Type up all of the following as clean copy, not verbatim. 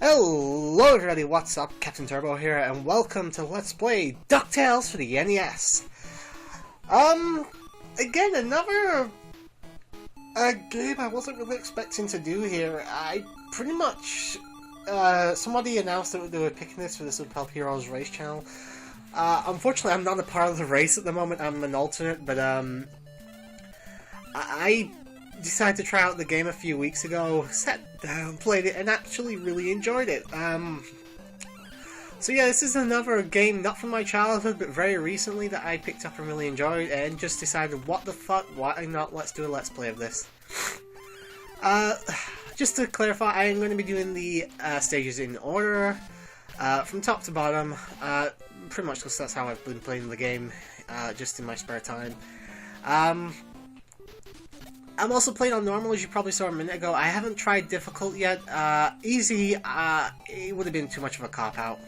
Hello everybody, what's up? CaptainTurbo here, and welcome to Let's Play DuckTales for the NES. Again, another game I wasn't really expecting to do here. I pretty much, somebody announced that they were picking this for the Super Help Heroes race channel. Unfortunately, I'm not a part of the race at the moment, I'm an alternate, but I decided to try out the game a few weeks ago, sat down, played it, and actually really enjoyed it. So yeah, this is another game, not from my childhood, but very recently that I picked up and really enjoyed, and just decided, what the fuck, why not, let's do a Let's Play of this. Just to clarify, I am going to be doing the stages in order, from top to bottom, pretty much because that's how I've been playing the game, just in my spare time. I'm also playing on normal, as you probably saw a minute ago. I haven't tried difficult yet. Easy, it would have been too much of a cop-out.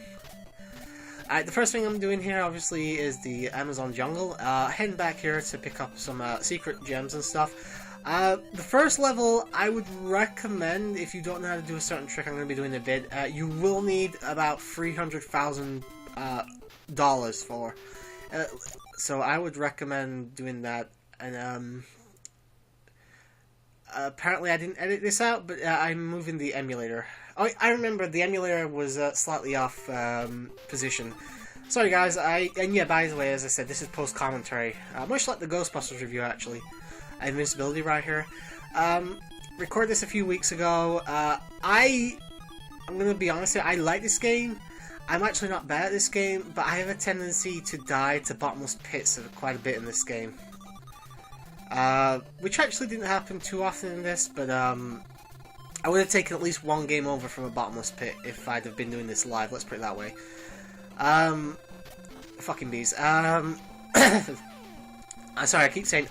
The first thing I'm doing here, obviously, is the Amazon jungle. Heading back here to pick up some secret gems and stuff. The first level, I would recommend, if you don't know how to do a certain trick I'm going to be doing in a bit, you will need about $300,000 for. So I would recommend doing that. And apparently I didn't edit this out, but I'm moving the emulator. Oh, I remember the emulator was slightly off position. Sorry guys, and yeah, by the way, as I said, this is post-commentary. Much like the Ghostbusters review, actually. Invincibility right here. Recorded this a few weeks ago. I'm gonna be honest here, I like this game. I'm actually not bad at this game, but I have a tendency to die to bottomless pits quite a bit in this game. Which actually didn't happen too often in this, but I would have taken at least one game over from a bottomless pit if I'd have been doing this live, let's put it that way. Fucking bees. I'm sorry, I keep saying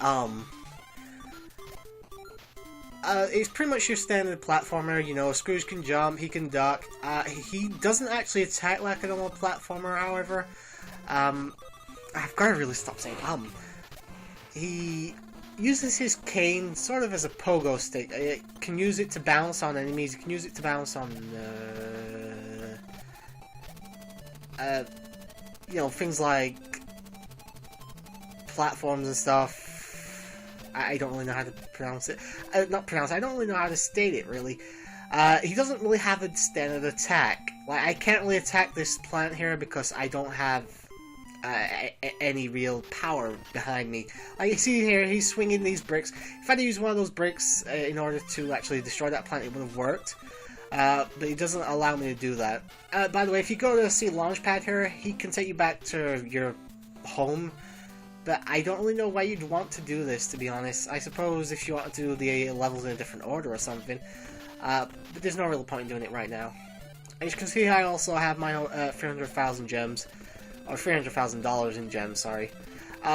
it's pretty much your standard platformer, you know, Scrooge can jump, he can duck. He doesn't actually attack like a normal platformer, however. I've got to really stop saying He uses his cane sort of as a pogo stick. You can use it to bounce on enemies, you can use it to bounce on, you know, things like platforms and stuff. I don't really know how to pronounce it. I don't really know how to state it, really. He doesn't really have a standard attack. Like, I can't really attack this plant here because I don't have any real power behind me. Like you see here, he's swinging these bricks. If I'd used one of those bricks in order to actually destroy that plant, it would have worked. But he doesn't allow me to do that. By the way, if you go to see Launchpad here, he can take you back to your home. But I don't really know why you'd want to do this, to be honest. I suppose if you want to do the levels in a different order or something. But there's no real point in doing it right now. As you can see, I also have my 300,000 gems. Or $300,000 in gems, sorry.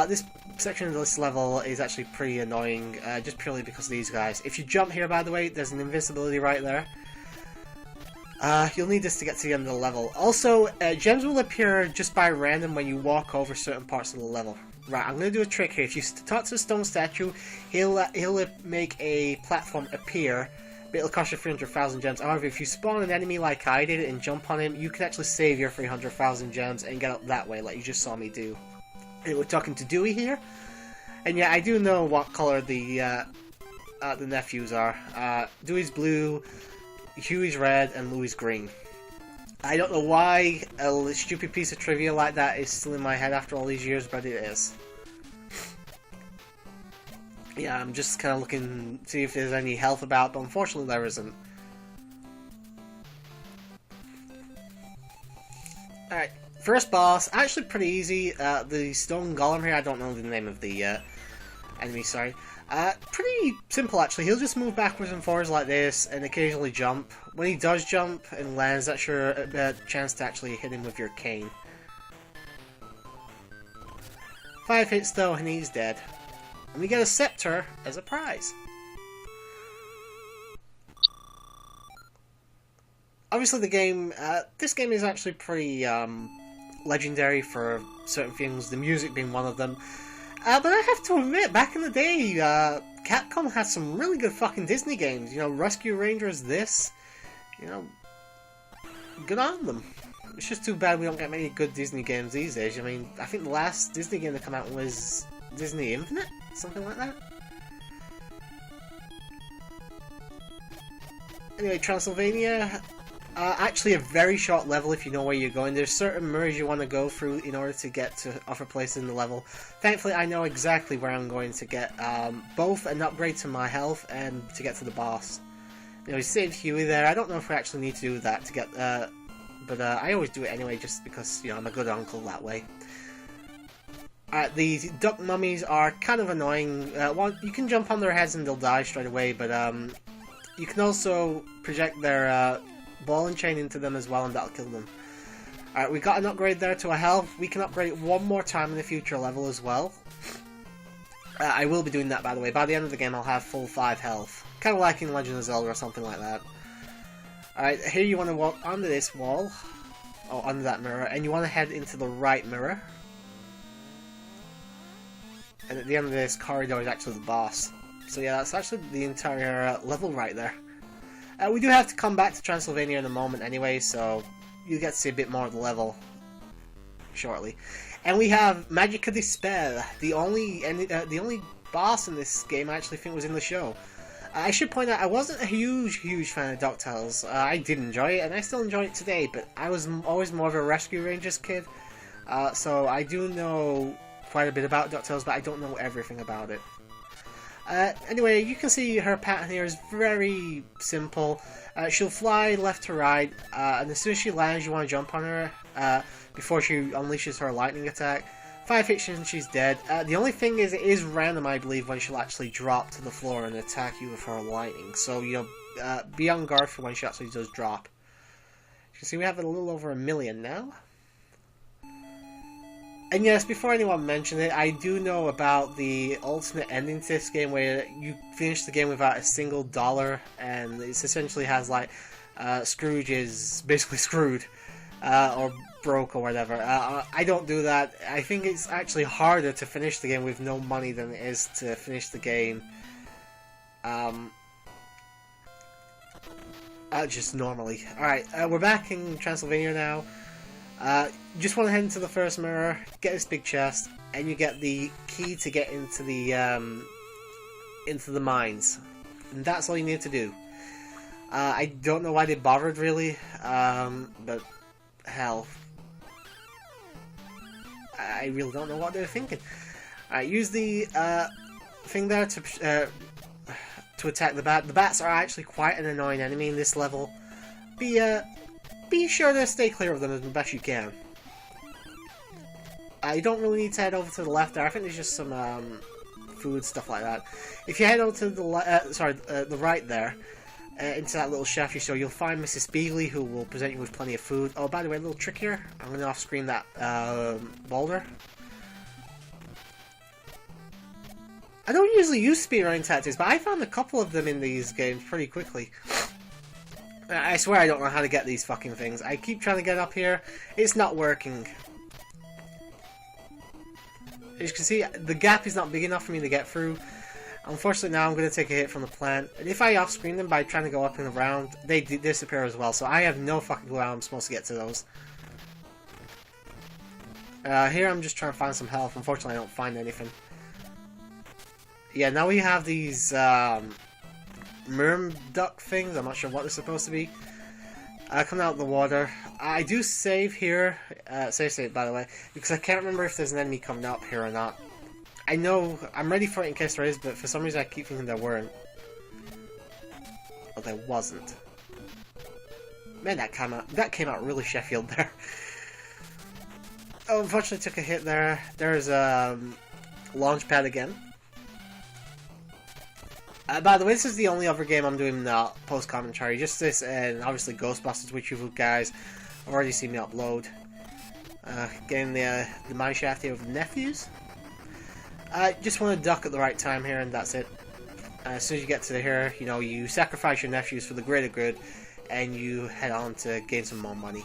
This section of this level is actually pretty annoying, just purely because of these guys. If you jump here, by the way, there's an invincibility right there. You'll need this to get to the end of the level. Also, gems will appear just by random when you walk over certain parts of the level. Right, I'm going to do a trick here. If you talk to the stone statue, he'll make a platform appear, but it'll cost you 300,000 gems. However, if you spawn an enemy like I did and jump on him, you can actually save your 300,000 gems and get up that way, like you just saw me do. And we're talking to Dewey here, and yeah, I do know what color the nephews are. Dewey's blue, Huey's red, and Louie's green. I don't know why a stupid piece of trivia like that is still in my head after all these years, but it is. Yeah, I'm just kind of looking to see if there's any health about, but unfortunately there isn't. Alright, first boss, actually pretty easy. The stone golem here, I don't know the name of the enemy, sorry. Pretty simple actually, he'll just move backwards and forwards like this, and occasionally jump. When he does jump and lands, that's your chance to actually hit him with your cane. 5 hits though, and he's dead. And we get a scepter as a prize. Obviously the game, this game is actually pretty legendary for certain things, the music being one of them. But I have to admit, back in the day, Capcom had some really good fucking Disney games. You know, Rescue Rangers, this. You know, good on them. It's just too bad we don't get many good Disney games these days. I mean, I think the last Disney game that came out was Disney Infinite? Something like that? Anyway, Transylvania, actually a very short level if you know where you're going. There's certain mirrors you want to go through in order to get to other places in the level. Thankfully, I know exactly where I'm going to get both an upgrade to my health and to get to the boss. You know, we saved Huey there. I don't know if we actually need to do that to get, but I always do it anyway just because, you know, I'm a good uncle that way. The duck mummies are kind of annoying. Well, you can jump on their heads and they'll die straight away, but you can also project their ball and chain into them as well, and that'll kill them. Alright, we got an upgrade there to a health. We can upgrade it one more time in the future level as well. I will be doing that, by the way. By the end of the game, I'll have full 5 health. Kind of like in Legend of Zelda or something like that. Alright, here you want to walk under this wall. Oh, under that mirror. And you want to head into the right mirror. And at the end of this corridor is actually the boss. So yeah, that's actually the entire level right there. We do have to come back to Transylvania in a moment anyway, so you get to see a bit more of the level shortly. And we have Magica Despair, the only boss in this game I actually think was in the show. I should point out, I wasn't a huge fan of DuckTales. I did enjoy it, and I still enjoy it today, but I was always more of a Rescue Rangers kid. So I do know quite a bit about DuckTales, but I don't know everything about it. Anyway, you can see her pattern here is very simple. She'll fly left to right, and as soon as she lands, you want to jump on her before she unleashes her lightning attack. 5 hits and she's dead. The only thing is, it is random, I believe, when she'll actually drop to the floor and attack you with her lightning. So, you know, be on guard for when she actually does drop. You can see we have a little over 1 million now. And yes, before anyone mentioned it, I do know about the alternate ending to this game where you finish the game without a single dollar, and it essentially has like, Scrooge is basically screwed, or broke or whatever. I don't do that. I think it's actually harder to finish the game with no money than it is to finish the game just normally. Alright, we're back in Transylvania now. Just want to head into the first mirror, get this big chest, and you get the key to get into the mines. And that's all you need to do. I don't know why they bothered, really, but hell. I really don't know what they're thinking. Alright, use the thing there to attack the bat. The bats are actually quite an annoying enemy in this level. Be sure to stay clear of them as best you can. You don't really need to head over to the left there. I think there's just some food, stuff like that. If you head over to the the right there, into that little chef you saw, you'll find Mrs. Beagley, who will present you with plenty of food. Oh, by the way, a little trick here. I'm going to off-screen that boulder. I don't usually use speedrunning tactics, but I found a couple of them in these games pretty quickly. I swear I don't know how to get these fucking things. I keep trying to get up here. It's not working. As you can see, the gap is not big enough for me to get through. Unfortunately, now I'm going to take a hit from the plant. And if I off-screen them by trying to go up and around, they disappear as well. So I have no fucking clue how I'm supposed to get to those. Here I'm just trying to find some health. Unfortunately, I don't find anything. Yeah, now we have these merm duck things. I'm not sure what they're supposed to be. Coming out of the water. I do save here. Save by the way, because I can't remember if there's an enemy coming up here or not. I know I'm ready for it in case there is, but for some reason I keep thinking there weren't. Oh, there wasn't. Man, that came out really Sheffield there. Oh, unfortunately took a hit there. There's a launch pad again. By the way, this is the only other game I'm doing post-commentary. Just this and obviously Ghostbusters, which you guys have already seen me upload. Getting the mine shaft here with the nephews. Just want to duck at the right time here, and that's it. As soon as you get to here, you know, you sacrifice your nephews for the greater good, and you head on to gain some more money.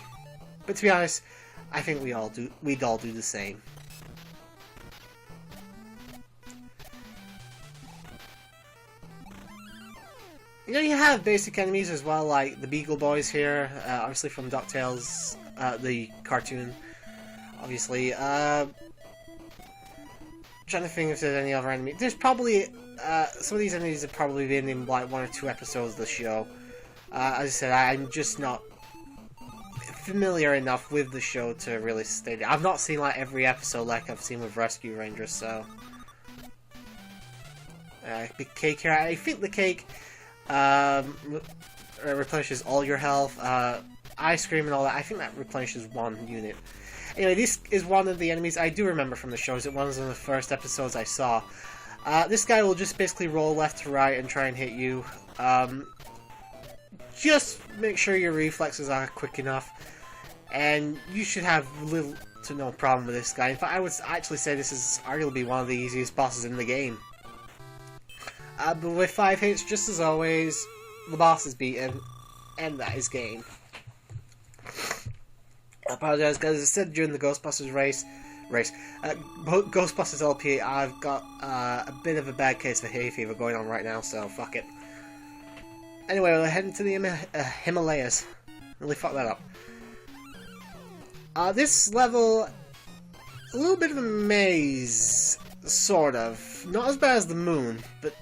But to be honest, I think we'd all do the same. You know, you have basic enemies as well, like the Beagle Boys here, obviously from DuckTales, the cartoon, obviously. Trying to think if there's any other enemies. There's probably, some of these enemies have probably been in like 1 or 2 episodes of the show. As I said, I'm just not familiar enough with the show to really state it. I've not seen like every episode like I've seen with Rescue Rangers, so... big cake here. I think the cake replenishes all your health, ice cream and all that. I think that replenishes 1 unit. Anyway, this is one of the enemies I do remember from the shows. It was one of the first episodes I saw. This guy will just basically roll left to right and try and hit you. Just make sure your reflexes are quick enough, and you should have little to no problem with this guy. In fact, I would actually say this is arguably one of the easiest bosses in the game. But with 5 hits, just as always, the boss is beaten, and that is game. I apologize, guys. As I said during the Ghostbusters Ghostbusters LP, I've got a bit of a bad case of hay fever going on right now, so fuck it. Anyway, we're heading to the Himalayas. Really fucked that up. This level, a little bit of a maze, sort of. Not as bad as the moon, but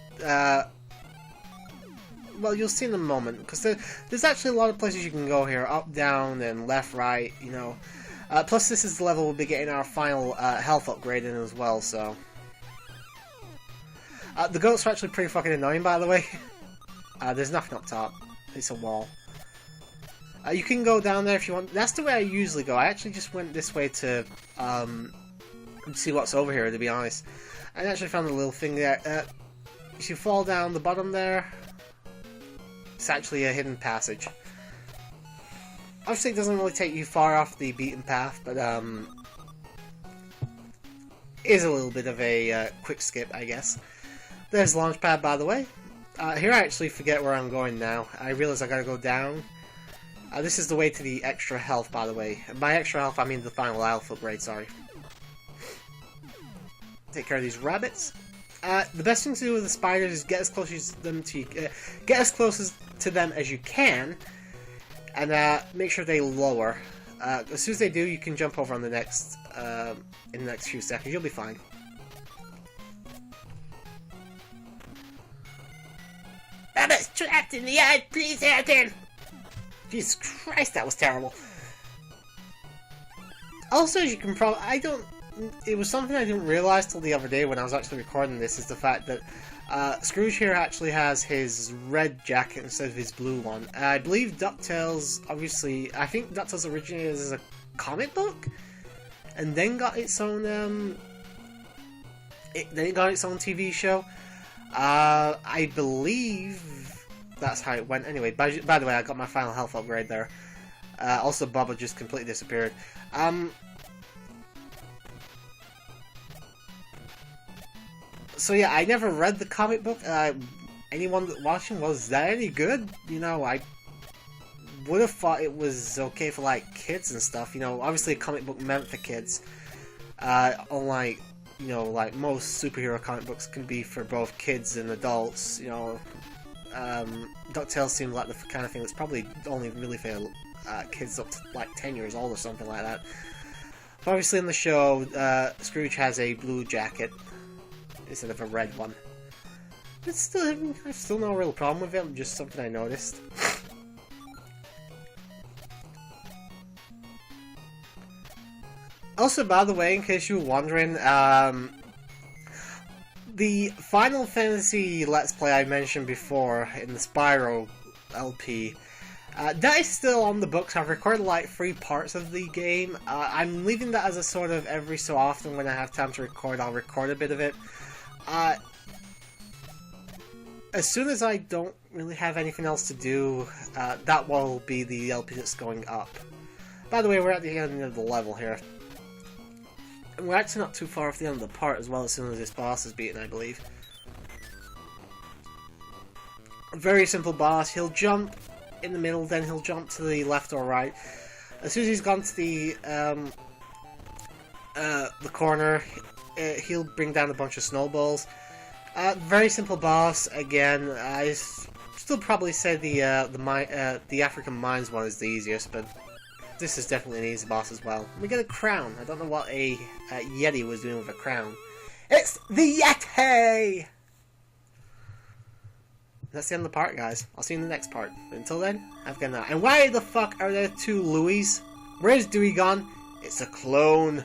well, you'll see in a moment, because there's actually a lot of places you can go here, up, down, and left, right, you know. Plus, this is the level we'll be getting our final health upgrade in as well, so... the goats are actually pretty fucking annoying, by the way. There's nothing up top. It's a wall. You can go down there if you want. That's the way I usually go. I actually just went this way to see what's over here, to be honest. I actually found a little thing there. If you fall down the bottom there, it's actually a hidden passage. Obviously, it doesn't really take you far off the beaten path, but is a little bit of a quick skip, I guess. There's Launchpad, by the way. Here I actually forget where I'm going now. I realize I gotta go down. This is the way to the extra health, by the way. By extra health, I mean the final health upgrade, sorry. Take care of these rabbits. The best thing to do with the spiders is get as close to them as you can, and make sure they lower. As soon as they do, you can jump over on the next in the next few seconds. You'll be fine. Rabbits trapped in the yard, please help him! Jesus Christ, that was terrible. Also, as you can probably... it was something I didn't realize till the other day when I was actually recording this, is the fact that Scrooge here actually has his red jacket instead of his blue one. I believe DuckTales, obviously... I think DuckTales originated as a comic book, and then got its own... then it got its own TV show. I believe that's how it went. Anyway, by the way, I got my final health upgrade there. Also, Bubba just completely disappeared. So yeah, I never read the comic book. Anyone watching, was that any good? You know, I would have thought it was okay for like kids and stuff. You know, obviously a comic book meant for kids. Unlike, you know, like most superhero comic books can be for both kids and adults. You know, DuckTales seemed like the kind of thing that's probably only really for kids up to like 10 years old or something like that. But obviously in the show, Scrooge has a blue jacket instead of a red one. It's still, I've still no real problem with it, just something I noticed. Also, by the way, in case you were wondering, the Final Fantasy Let's Play I mentioned before in the Spyro LP, that is still on the books. I've recorded like 3 parts of the game. I'm leaving that as a sort of every so often when I have time to record, I'll record a bit of it. As soon as I don't really have anything else to do, that will be the LP that's going up. By the way, we're at the end of the level here. And we're actually not too far off the end of the part as well, as soon as this boss is beaten, I believe. A very simple boss. He'll jump in the middle, then he'll jump to the left or right. As soon as he's gone to the corner, he'll bring down a bunch of snowballs. Very simple boss. Again, still probably say the African Mines one is the easiest, but this is definitely an easy boss as well. We get a crown. I don't know what a Yeti was doing with a crown. It's the Yeti! That's the end of the part, guys. I'll see you in the next part. But until then, have a good night. And why the fuck are there two Louis? Where's Dewey gone? It's a clone.